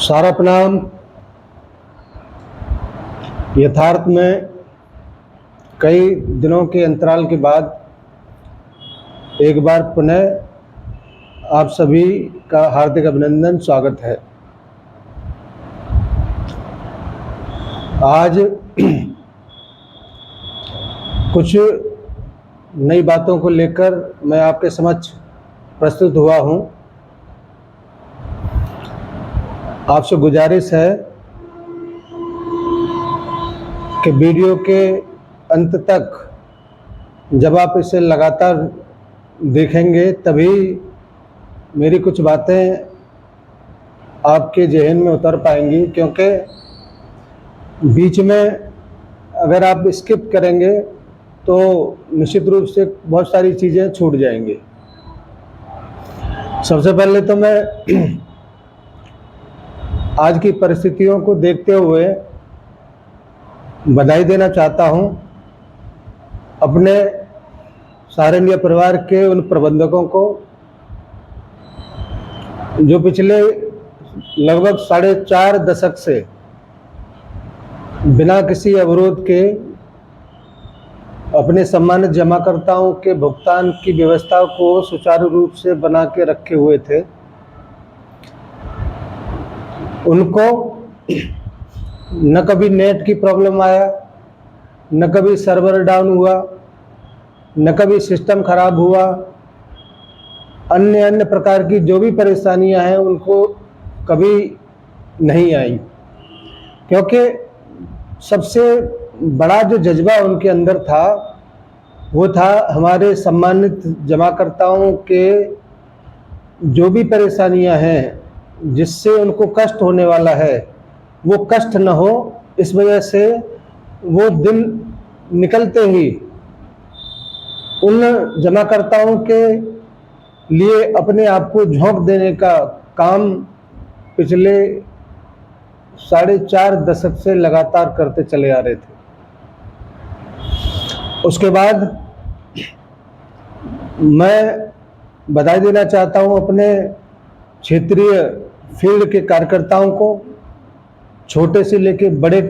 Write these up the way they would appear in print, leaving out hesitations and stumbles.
सारा प्रणाम। यथार्थ में कई दिनों के अंतराल के बाद एक बार पुनः आप सभी का हार्दिक अभिनंदन, स्वागत है। आज कुछ नई बातों को लेकर मैं आपके समक्ष प्रस्तुत हुआ हूं। आपसे गुजारिश है कि वीडियो के अंत तक जब आप इसे लगातार देखेंगे तभी मेरी कुछ बातें आपके ज़हन में उतर पाएंगी, क्योंकि बीच में अगर आप स्किप करेंगे तो निश्चित रूप से बहुत सारी चीज़ें छूट जाएंगी। सबसे पहले तो मैं आज की परिस्थितियों को देखते हुए बधाई देना चाहता हूं अपने सारे इंडिया परिवार के उन प्रबंधकों को जो पिछले लगभग 4.5 दशक से बिना किसी अवरोध के अपने सम्मानित जमाकर्ताओं के भुगतान की व्यवस्था को सुचारू रूप से बना के रखे हुए थे। उनको न कभी नेट की प्रॉब्लम आया, न कभी सर्वर डाउन हुआ, न कभी सिस्टम खराब हुआ। अन्य प्रकार की जो भी परेशानियां हैं उनको कभी नहीं आई, क्योंकि सबसे बड़ा जो जज्बा उनके अंदर था वो था हमारे सम्मानित जमाकर्ताओं के जो भी परेशानियां हैं, जिससे उनको कष्ट होने वाला है, वो कष्ट न हो। इस वजह से वो दिन निकलते ही उन जमाकर्ताओं के लिए अपने आप को झोंक देने का काम पिछले 4.5 दशक से लगातार करते चले आ रहे थे। उसके बाद मैं बधाई देना चाहता हूं अपने क्षेत्रीय फील्ड के कार्यकर्ताओं को, छोटे से लेके बड़े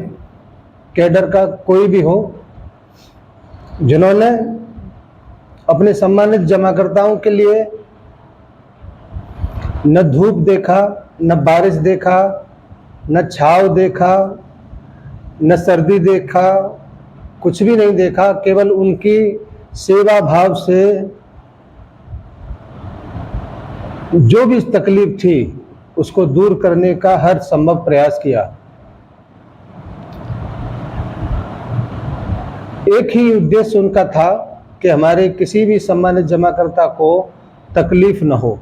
कैडर का कोई भी हो, जिन्होंने अपने सम्मानित जमाकर्ताओं के लिए न धूप देखा, न बारिश देखा, न छाव देखा, न सर्दी देखा, कुछ भी नहीं देखा। केवल उनकी सेवा भाव से जो भी तकलीफ थी उसको दूर करने का हर संभव प्रयास किया। एक ही उद्देश्य उनका था कि हमारे किसी भी सम्मानित जमाकर्ता को तकलीफ न हो।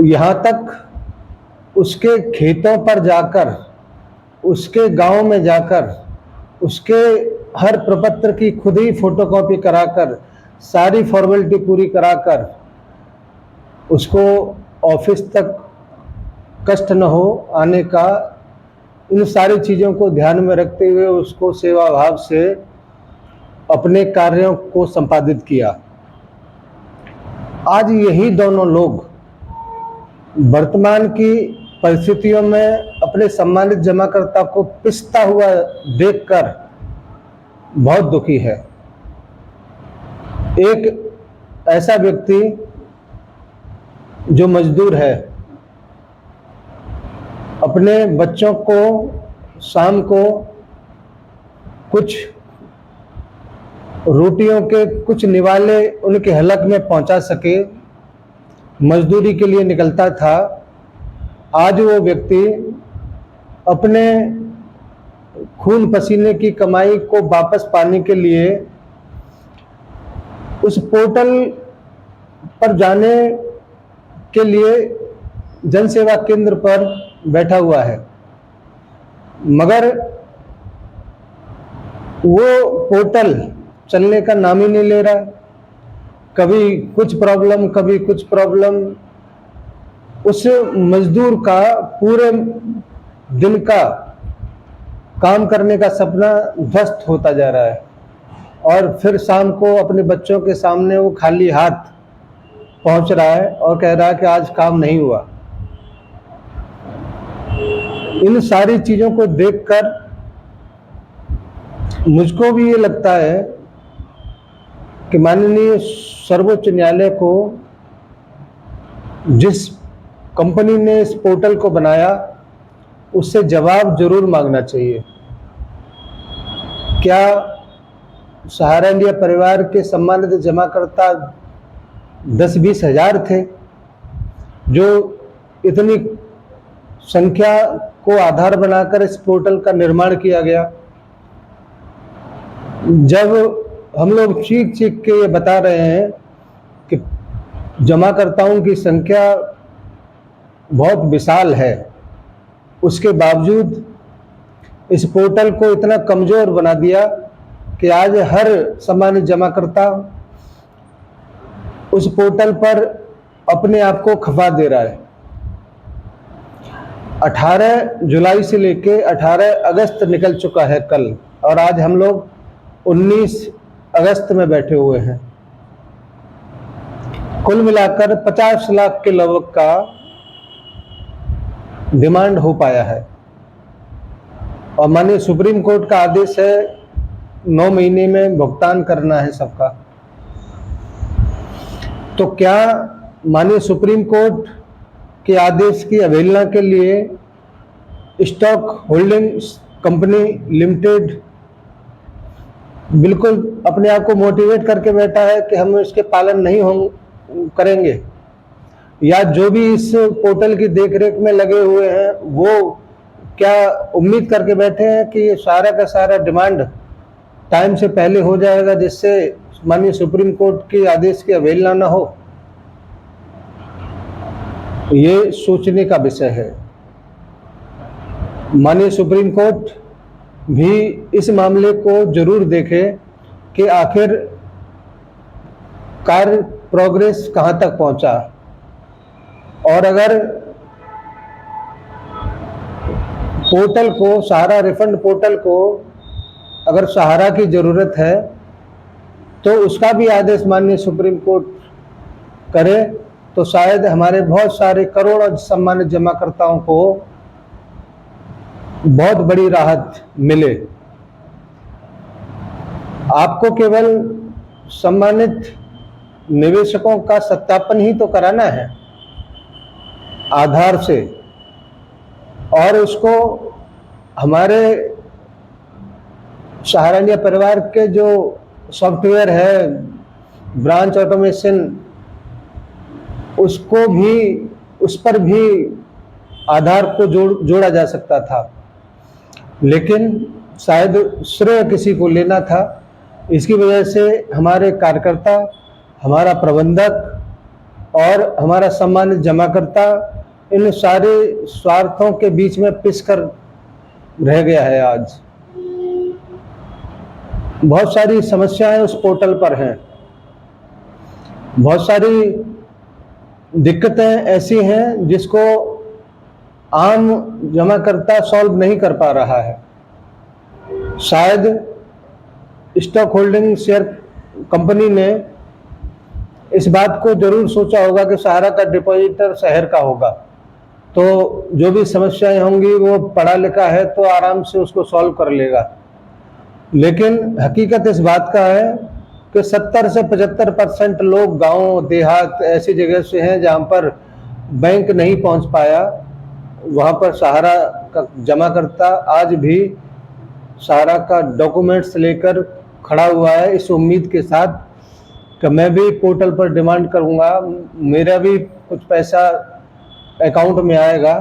यहाँ तक उसके खेतों पर जाकर, उसके गांव में जाकर, उसके हर प्रपत्र की खुद ही फोटोकॉपी कराकर, सारी फॉर्मेलिटी पूरी कराकर उसको ऑफिस तक कष्ट न हो आने का, इन सारी चीज़ों को ध्यान में रखते हुए उसको सेवा भाव से अपने कार्यों को संपादित किया। आज यही दोनों लोग वर्तमान की परिस्थितियों में अपने सम्मानित जमाकर्ता को पिसता हुआ देखकर बहुत दुखी है। एक ऐसा व्यक्ति जो मजदूर है, अपने बच्चों को शाम को कुछ रोटियों के कुछ निवाले उनके हलक में पहुंचा सके, मजदूरी के लिए निकलता था। आज वो व्यक्ति अपने खून पसीने की कमाई को वापस पाने के लिए उस पोर्टल पर जाने के लिए जनसेवा केंद्र पर बैठा हुआ है, मगर वो पोर्टल चलने का नाम ही नहीं ले रहा। कभी कुछ प्रॉब्लम, कभी कुछ प्रॉब्लम। उस मजदूर का पूरे दिन का काम करने का सपना ध्वस्त होता जा रहा है, और फिर शाम को अपने बच्चों के सामने वो खाली हाथ पहुंच रहा है और कह रहा है कि आज काम नहीं हुआ। इन सारी चीज़ों को देखकर मुझको भी ये लगता है कि माननीय सर्वोच्च न्यायालय को जिस कंपनी ने इस पोर्टल को बनाया उससे जवाब जरूर मांगना चाहिए। क्या सहारा इंडिया परिवार के सम्मानित जमाकर्ता 10-20 हज़ार थे, जो इतनी संख्या को आधार बनाकर इस पोर्टल का निर्माण किया गया? जब हम लोग चीख चीख के ये बता रहे हैं कि जमाकर्ताओं की संख्या बहुत विशाल है, उसके बावजूद इस पोर्टल को इतना कमज़ोर बना दिया कि आज हर सम्मानित जमाकर्ता उस पोर्टल पर अपने आप को खपा दे रहा है। 18 जुलाई से लेके 18 अगस्त निकल चुका है कल, और आज हम लोग 19 अगस्त में बैठे हुए हैं। कुल मिलाकर 50 लाख के लगभग का डिमांड हो पाया है, और माननीय सुप्रीम कोर्ट का आदेश है 9 महीने में भुगतान करना है सबका। तो क्या माननीय सुप्रीम कोर्ट के आदेश की अवहेलना के लिए स्टॉक होल्डिंग कंपनी लिमिटेड बिल्कुल अपने आप को मोटिवेट करके बैठा है कि हम इसके पालन नहीं करेंगे, या जो भी इस पोर्टल की देखरेख में लगे हुए हैं वो क्या उम्मीद करके बैठे हैं कि ये सारा का सारा डिमांड टाइम से पहले हो जाएगा, जिससे माननीय सुप्रीम कोर्ट के आदेश की अवहेलना न हो? ये सोचने का विषय है। माननीय सुप्रीम कोर्ट भी इस मामले को जरूर देखे कि आखिर कार्य प्रोग्रेस कहां तक पहुंचा, और अगर पोर्टल को, सहारा रिफंड पोर्टल को अगर सहारा की ज़रूरत है तो उसका भी आदेश माननीय सुप्रीम कोर्ट करे, तो शायद हमारे बहुत सारे करोड़ों सम्मानित जमाकर्ताओं को बहुत बड़ी राहत मिले। आपको केवल सम्मानित निवेशकों का सत्यापन ही तो कराना है आधार से, और उसको हमारे सहारा इंडिया परिवार के जो सॉफ्टवेयर है ब्रांच ऑटोमेशन, उसको भी, उस पर भी आधार को जोड़ा जा सकता था, लेकिन शायद श्रेय किसी को लेना था। इसकी वजह से हमारे कार्यकर्ता, हमारा प्रबंधक और हमारा सम्मानित जमाकर्ता इन सारे स्वार्थों के बीच में पिस कर रह गया है। आज बहुत सारी समस्याएं उस पोर्टल पर हैं, बहुत सारी दिक्कतें ऐसी हैं जिसको आम जमाकर्ता सॉल्व नहीं कर पा रहा है। शायद स्टॉक होल्डिंग शेयर कंपनी ने इस बात को जरूर सोचा होगा कि सहारा का डिपॉजिटर शहर का होगा, तो जो भी समस्याएं होंगी वो पढ़ा लिखा है तो आराम से उसको सॉल्व कर लेगा। लेकिन हकीकत इस बात का है कि 70 से 75% लोग गांव देहात ऐसी जगह से हैं जहां पर बैंक नहीं पहुंच पाया, वहां पर सहारा का जमाकर्ता आज भी सहारा का डॉक्यूमेंट्स लेकर खड़ा हुआ है इस उम्मीद के साथ कि मैं भी पोर्टल पर डिमांड करूंगा, मेरा भी कुछ पैसा अकाउंट में आएगा।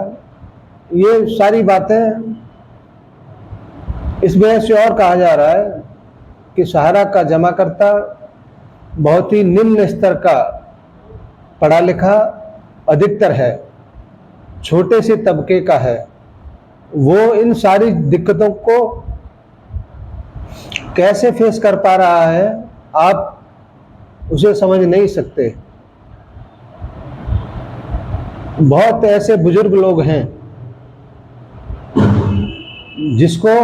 ये सारी बातें इस वजह से और कहा जा रहा है कि सहारा का जमाकर्ता बहुत ही निम्न स्तर का पढ़ा लिखा अधिकतर है, छोटे से तबके का है। वो इन सारी दिक्कतों को कैसे फेस कर पा रहा है आप उसे समझ नहीं सकते। बहुत ऐसे बुजुर्ग लोग हैं जिसको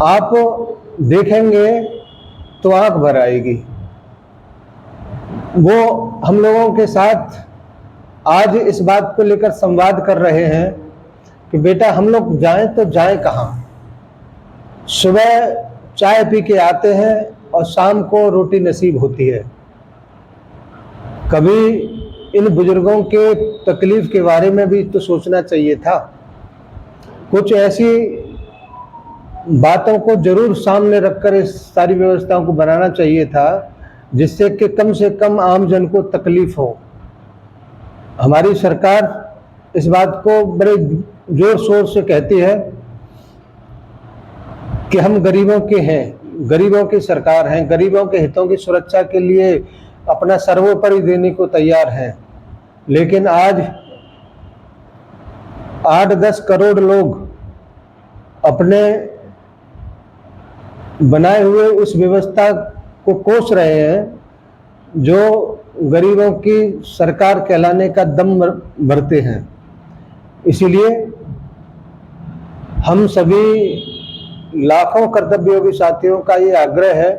आप देखेंगे तो आंख भर आएगी। वो हम लोगों के साथ आज इस बात को लेकर संवाद कर रहे हैं कि बेटा हम लोग जाएं तो जाएं कहाँ। सुबह चाय पी के आते हैं और शाम को रोटी नसीब होती है। कभी इन बुजुर्गों के तकलीफ के बारे में भी तो सोचना चाहिए था। कुछ ऐसी बातों को जरूर सामने रखकर इस सारी व्यवस्थाओं को बनाना चाहिए था जिससे कि कम से कम आम जन को तकलीफ हो। हमारी सरकार इस बात को बड़े जोर शोर से कहती है कि हम गरीबों के हैं, गरीबों की सरकार हैं, गरीबों के हितों की सुरक्षा के लिए अपना सर्वोपरि देने को तैयार हैं। लेकिन आज 8-10 करोड़ लोग अपने बनाए हुए उस व्यवस्था को कोस रहे हैं जो गरीबों की सरकार कहलाने का दम भरते हैं। इसीलिए हम सभी लाखों कर्तव्ययोगी साथियों का ये आग्रह है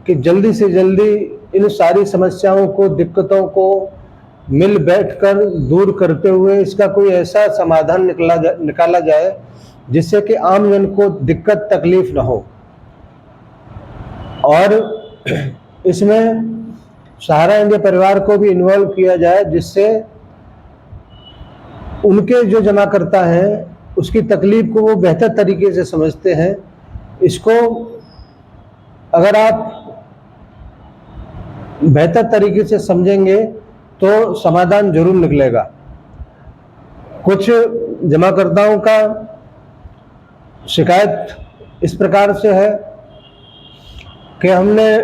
कि जल्दी से जल्दी इन सारी समस्याओं को, दिक्कतों को मिल बैठकर दूर करते हुए इसका कोई ऐसा समाधान निकाला जाए जिससे कि आम जन को दिक्कत तकलीफ न हो। और इसमें सहारा इंडिया परिवार को भी इन्वॉल्व किया जाए जिससे उनके जो जमाकर्ता हैं उसकी तकलीफ को वो बेहतर तरीके से समझते हैं। इसको अगर आप बेहतर तरीके से समझेंगे तो समाधान जरूर निकलेगा। कुछ जमाकर्ताओं का शिकायत इस प्रकार से है कि हमने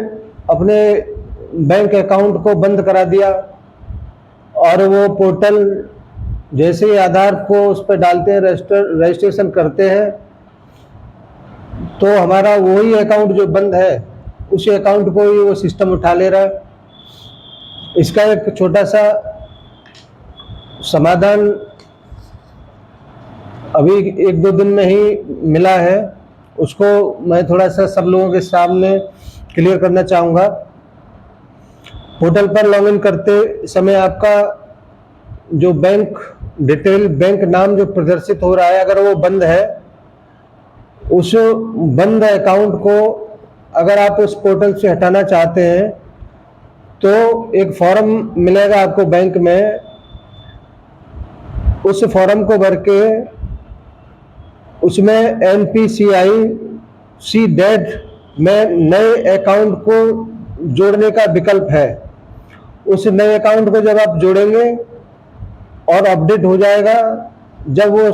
अपने बैंक अकाउंट को बंद करा दिया और वो पोर्टल जैसे ही आधार को उस पर डालते हैं, रजिस्ट्रेशन करते हैं तो हमारा वही अकाउंट जो बंद है उसी अकाउंट को ही वो सिस्टम उठा ले रहा है। इसका एक छोटा सा समाधान अभी 1-2 दिन में ही मिला है, उसको मैं थोड़ा सा सब लोगों के सामने क्लियर करना चाहूँगा। पोर्टल पर लॉगिन करते समय आपका जो बैंक डिटेल, बैंक नाम जो प्रदर्शित हो रहा है, अगर वो बंद है, उस बंद अकाउंट को अगर आप उस पोर्टल से हटाना चाहते हैं तो एक फॉर्म मिलेगा आपको बैंक में। उस फॉर्म को भर के उसमें NPCI-C-DED में नए अकाउंट को जोड़ने का विकल्प है। उस नए अकाउंट को जब आप जोड़ेंगे और अपडेट हो जाएगा, जब वो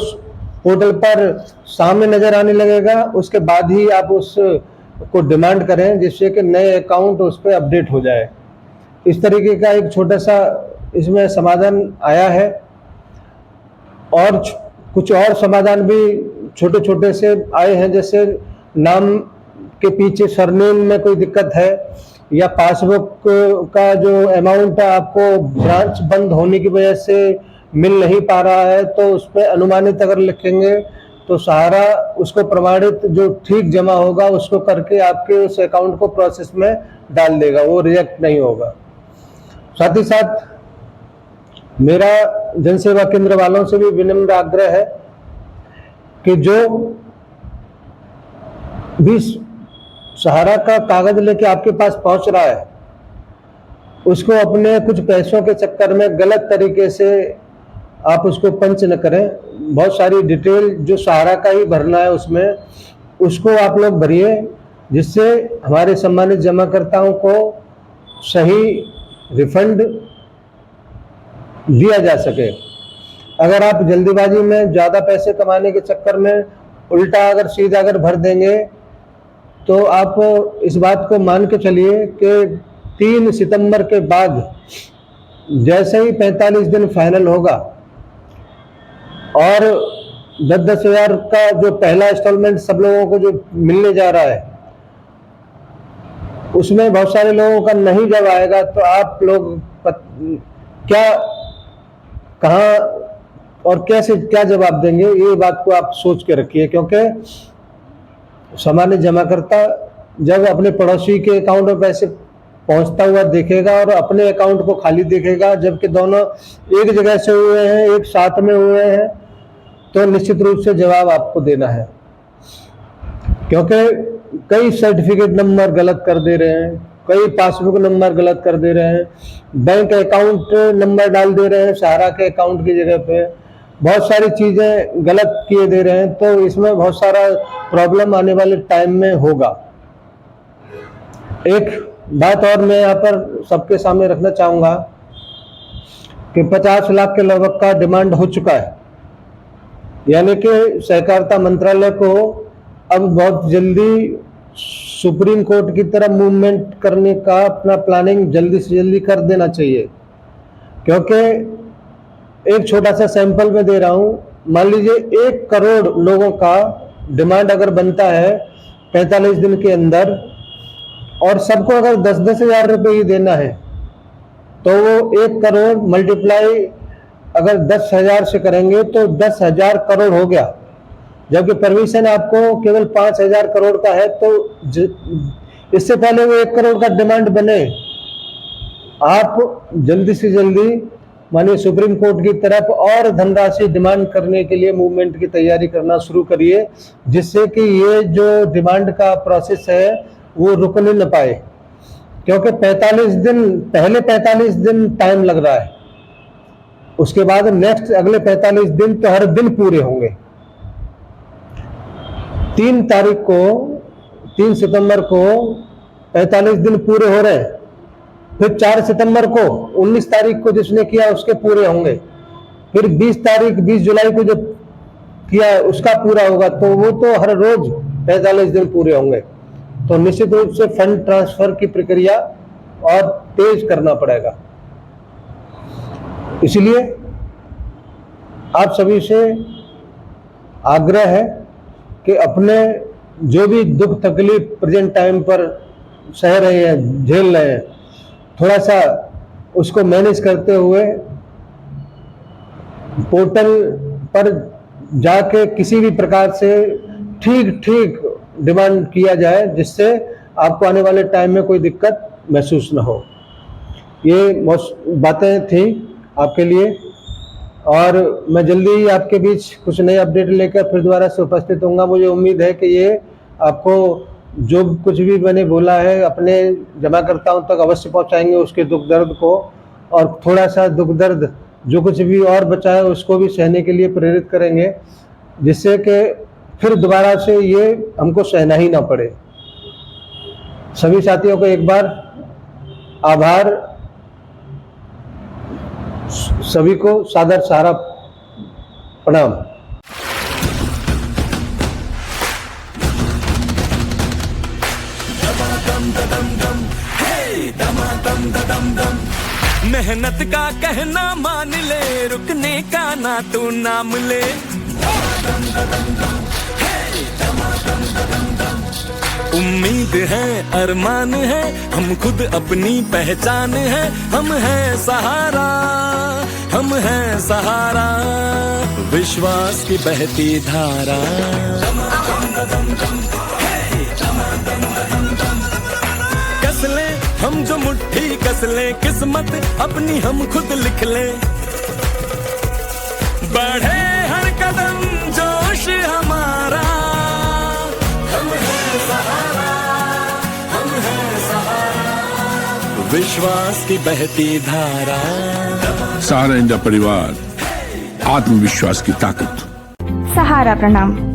पोर्टल पर सामने नजर आने लगेगा उसके बाद ही आप उसको डिमांड करें जिससे कि नए अकाउंट उस पर अपडेट हो जाए। इस तरीके का एक छोटा सा इसमें समाधान आया है और कुछ और समाधान भी छोटे छोटे से आए हैं, जैसे नाम के पीछे सरनेम में कोई दिक्कत है या पासबुक का जो अमाउंट आपको ब्रांच बंद होने की वजह से मिल नहीं पा रहा है तो उस पर अनुमानित अगर लिखेंगे तो सहारा उसको प्रमाणित जो ठीक जमा होगा उसको करके आपके उस अकाउंट को प्रोसेस में डाल देगा, वो रिजेक्ट नहीं होगा। साथ ही साथ मेरा जनसेवा केंद्र वालों से भी विनम्र आग्रह है कि जो भी सहारा का कागज लेके आपके पास पहुंच रहा है उसको अपने कुछ पैसों के चक्कर में गलत तरीके से आप उसको पंच न करें। बहुत सारी डिटेल जो सहारा का ही भरना है उसमें उसको आप लोग भरिए जिससे हमारे सम्मानित जमाकर्ताओं को सही रिफंड दिया जा सके। अगर आप जल्दीबाजी में ज़्यादा पैसे कमाने के चक्कर में उल्टा अगर सीधा अगर भर देंगे तो आप इस बात को मान के चलिए कि 3 सितंबर के बाद जैसे ही 45 दिन फाइनल होगा और 10-10 हज़ार का जो पहला इंस्टॉलमेंट सब लोगों को जो मिलने जा रहा है उसमें बहुत सारे लोगों का नहीं जब आएगा तो आप लोग क्या, कहाँ और कैसे क्या जवाब देंगे, ये बात को आप सोच के रखिए। क्योंकि सामान्य जमाकर्ता जब अपने पड़ोसी के अकाउंट में पैसे पहुंचता हुआ देखेगा और अपने अकाउंट को खाली देखेगा, जबकि दोनों एक जगह से हुए हैं, एक साथ में हुए हैं, तो निश्चित रूप से जवाब आपको देना है। क्योंकि कई सर्टिफिकेट नंबर गलत कर दे रहे हैं, कई पासबुक नंबर गलत कर दे रहे हैं, बैंक अकाउंट नंबर डाल दे रहे हैं सहारा के अकाउंट की जगह पे, बहुत सारी चीजें गलत किए दे रहे हैं। तो इसमें बहुत सारा प्रॉब्लम आने वाले टाइम में होगा। एक बात और मैं यहाँ पर सबके सामने रखना चाहूंगा कि 50 लाख के लगभग का डिमांड हो चुका है, यानी कि सहकारिता मंत्रालय को अब बहुत जल्दी सुप्रीम कोर्ट की तरफ मूवमेंट करने का अपना प्लानिंग जल्दी से जल्दी कर देना चाहिए। क्योंकि एक छोटा सा सैंपल में दे रहा हूँ, मान लीजिए 1 करोड़ लोगों का डिमांड अगर बनता है 45 दिन के अंदर, और सबको अगर 10-10 हज़ार रुपये ही देना है, तो वो 1 करोड़ मल्टीप्लाई अगर 10,000 से करेंगे तो 10,000 करोड़ हो गया। जबकि परमिशन आपको केवल 5,000 करोड़ का है, तो इससे पहले वो 1 करोड़ का डिमांड बने, आप जल्दी से जल्दी माननीय सुप्रीम कोर्ट की तरफ और धनराशि डिमांड करने के लिए मूवमेंट की तैयारी करना शुरू करिए, जिससे कि ये जो डिमांड का प्रोसेस है वो रुकने न पाए। क्योंकि 45 दिन, पहले 45 दिन टाइम लग रहा है, उसके बाद नेक्स्ट अगले 45 दिन तो हर दिन पूरे होंगे। 3 सितंबर को 45 दिन पूरे हो रहे हैं, फिर 4 सितंबर को 19 तारीख को जिसने किया उसके पूरे होंगे, फिर 20 जुलाई को जो किया उसका पूरा होगा, तो वो तो हर रोज 45 दिन पूरे होंगे। तो निश्चित रूप से फंड ट्रांसफर की प्रक्रिया और तेज करना पड़ेगा। इसलिए आप सभी से आग्रह है कि अपने जो भी दुख तकलीफ प्रेजेंट टाइम पर सह रहे हैं, झेल रहे हैं, थोड़ा सा उसको मैनेज करते हुए पोर्टल पर जाके किसी भी प्रकार से ठीक डिमांड किया जाए, जिससे आपको आने वाले टाइम में कोई दिक्कत महसूस ना हो। ये बातें थी आपके लिए, और मैं जल्दी ही आपके बीच कुछ नए अपडेट लेकर फिर दोबारा से उपस्थित होऊंगा। मुझे उम्मीद है कि ये आपको जो कुछ भी मैंने बोला है अपने जमाकर्ताओं तक अवश्य पहुंचाएंगे, उसके दुख दर्द को, और थोड़ा सा दुख दर्द जो कुछ भी और बचा है उसको भी सहने के लिए प्रेरित करेंगे, जिससे कि फिर दोबारा से ये हमको सहना ही ना पड़े। सभी साथियों को एक बार आभार, सभी को सादर सहारा प्रणाम। मेहनत का कहना मान ले, रुकने का ना तू नाम ले। उम्मीद है, अरमान है, हम खुद अपनी पहचान है, हम हैं सहारा, हम हैं सहारा, विश्वास की बहती धारा। कस ले हम जो मुट्ठी कस ले, किस्मत अपनी हम खुद लिख ले। बढ़े हर कदम जोश हमारा, हम हैं सहारा, हम हैं सहारा, विश्वास की बहती धारा। सहारा इंडिया परिवार, आत्मविश्वास की ताकत। सहारा प्रणाम।